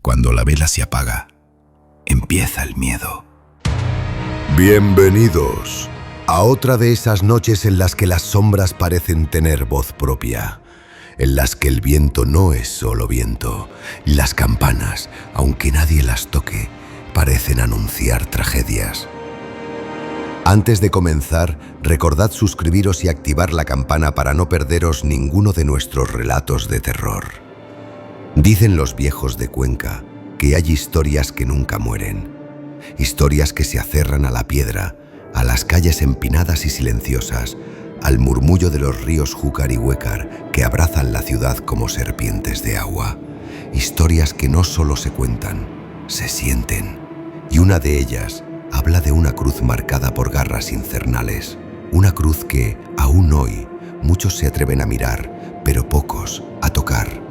Cuando la vela se apaga, empieza el miedo. Bienvenidos a otra de esas noches en las que las sombras parecen tener voz propia, en las que el viento no es solo viento, y las campanas, aunque nadie las toque, parecen anunciar tragedias. Antes de comenzar, recordad suscribiros y activar la campana para no perderos ninguno de nuestros relatos de terror. Dicen los viejos de Cuenca que hay historias que nunca mueren, historias que se aferran a la piedra, a las calles empinadas y silenciosas, al murmullo de los ríos Júcar y Huécar que abrazan la ciudad como serpientes de agua. Historias que no solo se cuentan, se sienten. Y una de ellas habla de una cruz marcada por garras infernales. Una cruz que, aún hoy, muchos se atreven a mirar, pero pocos a tocar.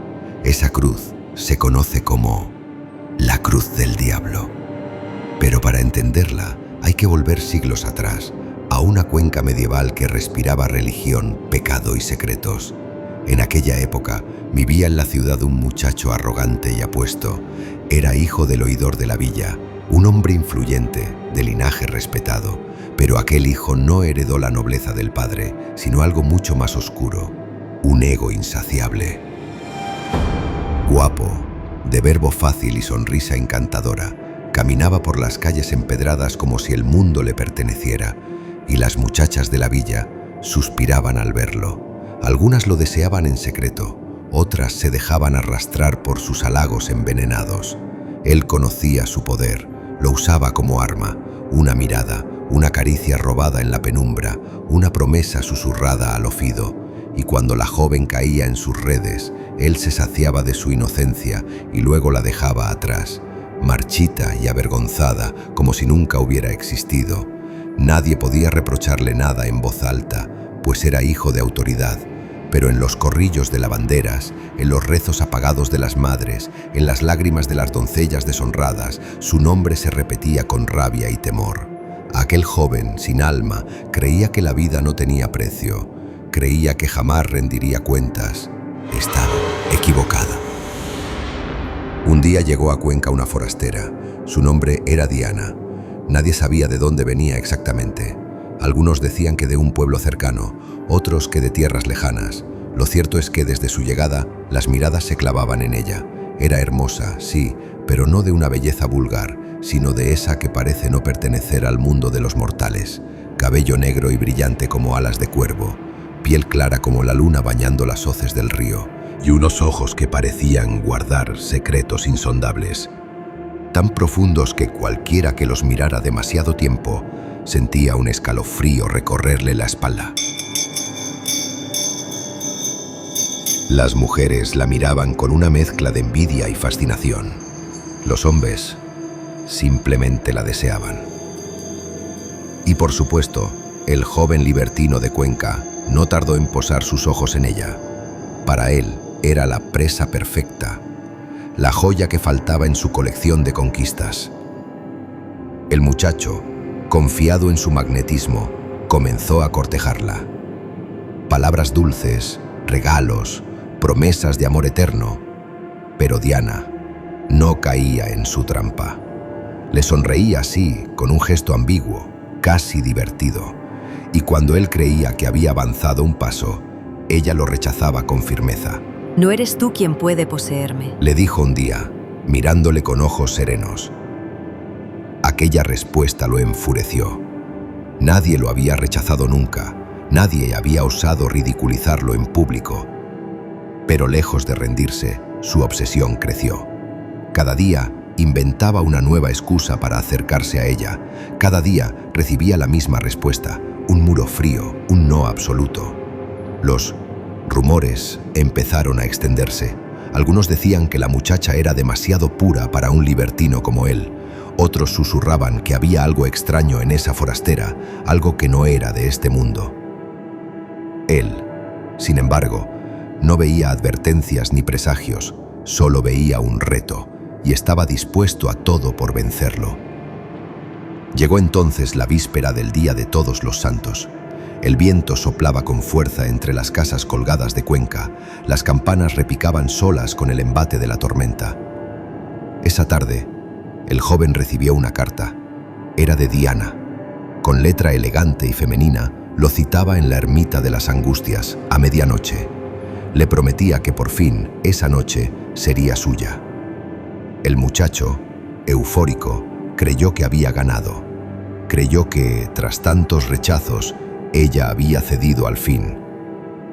Esa cruz se conoce como la Cruz del Diablo. Pero para entenderla hay que volver siglos atrás, a una Cuenca medieval que respiraba religión, pecado y secretos. En aquella época vivía en la ciudad un muchacho arrogante y apuesto. Era hijo del oidor de la villa, un hombre influyente, de linaje respetado, pero aquel hijo no heredó la nobleza del padre, sino algo mucho más oscuro, un ego insaciable. Guapo, de verbo fácil y sonrisa encantadora, caminaba por las calles empedradas como si el mundo le perteneciera, y las muchachas de la villa suspiraban al verlo. Algunas lo deseaban en secreto, otras se dejaban arrastrar por sus halagos envenenados. Él conocía su poder, lo usaba como arma, una mirada, una caricia robada en la penumbra, una promesa susurrada al oído, y cuando la joven caía en sus redes, él se saciaba de su inocencia y luego la dejaba atrás, marchita y avergonzada, como si nunca hubiera existido. Nadie podía reprocharle nada en voz alta, pues era hijo de autoridad, pero en los corrillos de lavanderas, en los rezos apagados de las madres, en las lágrimas de las doncellas deshonradas, su nombre se repetía con rabia y temor. Aquel joven, sin alma, creía que la vida no tenía precio, creía que jamás rendiría cuentas. Estaba equivocada. Un día llegó a Cuenca una forastera. Su nombre era Diana. Nadie sabía de dónde venía exactamente. Algunos decían que de un pueblo cercano, otros que de tierras lejanas. Lo cierto es que desde su llegada, las miradas se clavaban en ella. Era hermosa, sí, pero no de una belleza vulgar, sino de esa que parece no pertenecer al mundo de los mortales. Cabello negro y brillante como alas de cuervo, piel clara como la luna bañando las hoces del río, y unos ojos que parecían guardar secretos insondables, tan profundos que cualquiera que los mirara demasiado tiempo sentía un escalofrío recorrerle la espalda. Las mujeres la miraban con una mezcla de envidia y fascinación. Los hombres simplemente la deseaban. Y por supuesto, el joven libertino de Cuenca no tardó en posar sus ojos en ella. Para él era la presa perfecta, la joya que faltaba en su colección de conquistas. El muchacho, confiado en su magnetismo, comenzó a cortejarla. Palabras dulces, regalos, promesas de amor eterno. Pero Diana no caía en su trampa. Le sonreía así, con un gesto ambiguo, casi divertido. Y cuando él creía que había avanzado un paso, ella lo rechazaba con firmeza. No eres tú quien puede poseerme, Le dijo un día, mirándole con ojos serenos. Aquella respuesta lo enfureció. Nadie lo había rechazado nunca, nadie había osado ridiculizarlo en público. Pero lejos de rendirse, su obsesión creció. Cada día inventaba una nueva excusa para acercarse a ella. Cada día recibía la misma respuesta, un muro frío, un no absoluto. Los rumores empezaron a extenderse. Algunos decían que la muchacha era demasiado pura para un libertino como él. Otros susurraban que había algo extraño en esa forastera, algo que no era de este mundo. Él, sin embargo, no veía advertencias ni presagios, solo veía un reto, y estaba dispuesto a todo por vencerlo. Llegó entonces la víspera del Día de Todos los Santos. El viento soplaba con fuerza entre las casas colgadas de Cuenca, las campanas repicaban solas con el embate de la tormenta. Esa tarde, el joven recibió una carta. Era de Diana. Con letra elegante y femenina, lo citaba en la ermita de las Angustias a medianoche. Le prometía que por fin, esa noche, sería suya. El muchacho, eufórico, creyó que había ganado. Creyó que, tras tantos rechazos, ella había cedido al fin.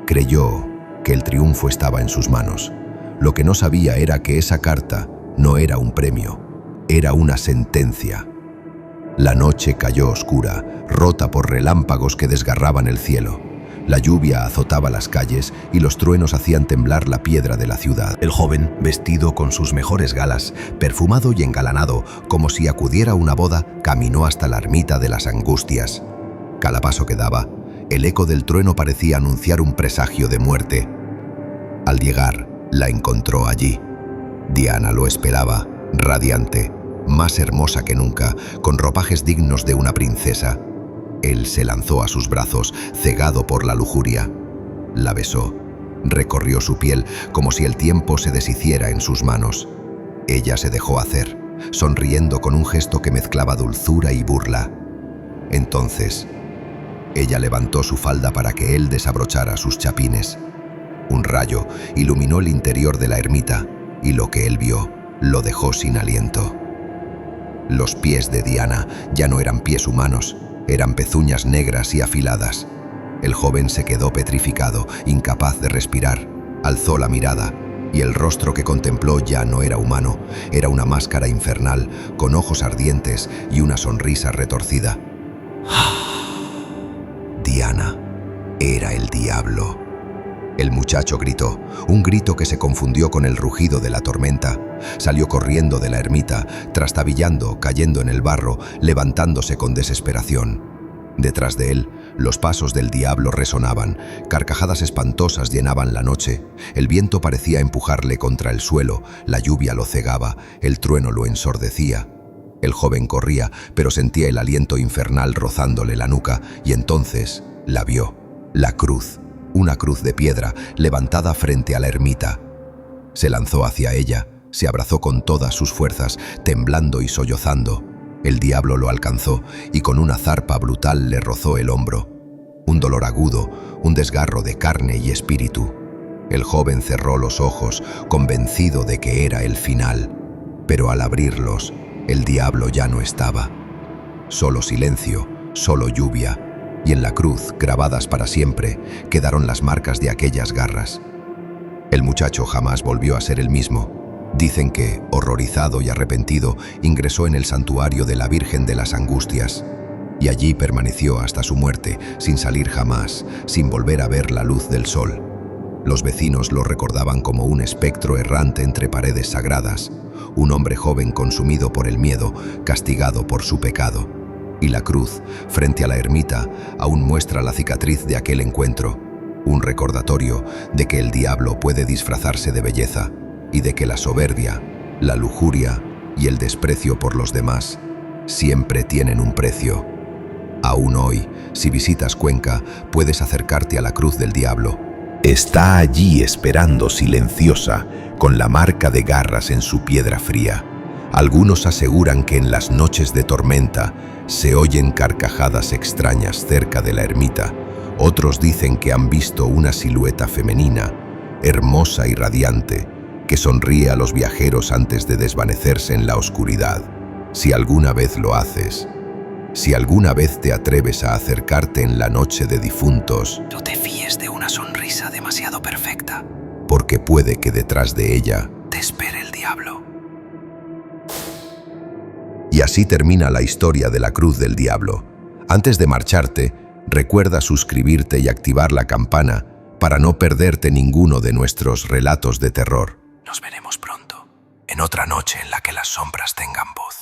Creyó que el triunfo estaba en sus manos. Lo que no sabía era que esa carta no era un premio, era una sentencia. La noche cayó oscura, rota por relámpagos que desgarraban el cielo. La lluvia azotaba las calles y los truenos hacían temblar la piedra de la ciudad. El joven, vestido con sus mejores galas, perfumado y engalanado, como si acudiera a una boda, caminó hasta la ermita de las Angustias. Cada paso que daba, el eco del trueno parecía anunciar un presagio de muerte. Al llegar, la encontró allí. Diana lo esperaba, radiante, más hermosa que nunca, con ropajes dignos de una princesa. Él se lanzó a sus brazos, cegado por la lujuria. La besó, recorrió su piel como si el tiempo se deshiciera en sus manos. Ella se dejó hacer, sonriendo con un gesto que mezclaba dulzura y burla. Entonces, ella levantó su falda para que él desabrochara sus chapines. Un rayo iluminó el interior de la ermita y lo que él vio lo dejó sin aliento. Los pies de Diana ya no eran pies humanos, eran pezuñas negras y afiladas. El joven se quedó petrificado, incapaz de respirar. Alzó la mirada y el rostro que contempló ya no era humano, era una máscara infernal, con ojos ardientes y una sonrisa retorcida. Diana era el diablo. El muchacho gritó, un grito que se confundió con el rugido de la tormenta. Salió corriendo de la ermita, trastabillando, cayendo en el barro, levantándose con desesperación. Detrás de él, los pasos del diablo resonaban, carcajadas espantosas llenaban la noche, el viento parecía empujarle contra el suelo, la lluvia lo cegaba, el trueno lo ensordecía. El joven corría, pero sentía el aliento infernal rozándole la nuca, y entonces la vio, la cruz. Una cruz de piedra levantada frente a la ermita. Se lanzó hacia ella, se abrazó con todas sus fuerzas, temblando y sollozando. El diablo lo alcanzó y con una zarpa brutal le rozó el hombro. Un dolor agudo, un desgarro de carne y espíritu. El joven cerró los ojos, convencido de que era el final. Pero al abrirlos, el diablo ya no estaba. Solo silencio, solo lluvia. Y en la cruz, grabadas para siempre, quedaron las marcas de aquellas garras. El muchacho jamás volvió a ser el mismo. Dicen que, horrorizado y arrepentido, ingresó en el santuario de la Virgen de las Angustias, y allí permaneció hasta su muerte, sin salir jamás, sin volver a ver la luz del sol. Los vecinos lo recordaban como un espectro errante entre paredes sagradas, un hombre joven consumido por el miedo, castigado por su pecado. Y la cruz, frente a la ermita, aún muestra la cicatriz de aquel encuentro, un recordatorio de que el diablo puede disfrazarse de belleza y de que la soberbia, la lujuria y el desprecio por los demás siempre tienen un precio. Aún hoy, si visitas Cuenca, puedes acercarte a la cruz del diablo. Está allí esperando silenciosa, con la marca de garras en su piedra fría. Algunos aseguran que en las noches de tormenta se oyen carcajadas extrañas cerca de la ermita. Otros dicen que han visto una silueta femenina, hermosa y radiante, que sonríe a los viajeros antes de desvanecerse en la oscuridad. Si alguna vez lo haces, si alguna vez te atreves a acercarte en la noche de difuntos, No te fíes de una sonrisa demasiado perfecta. porque puede que detrás de ella Te espere el diablo. Y así termina la historia de la cruz del diablo. Antes de marcharte, recuerda suscribirte y activar la campana para no perderte ninguno de nuestros relatos de terror. Nos veremos pronto, en otra noche en la que las sombras tengan voz.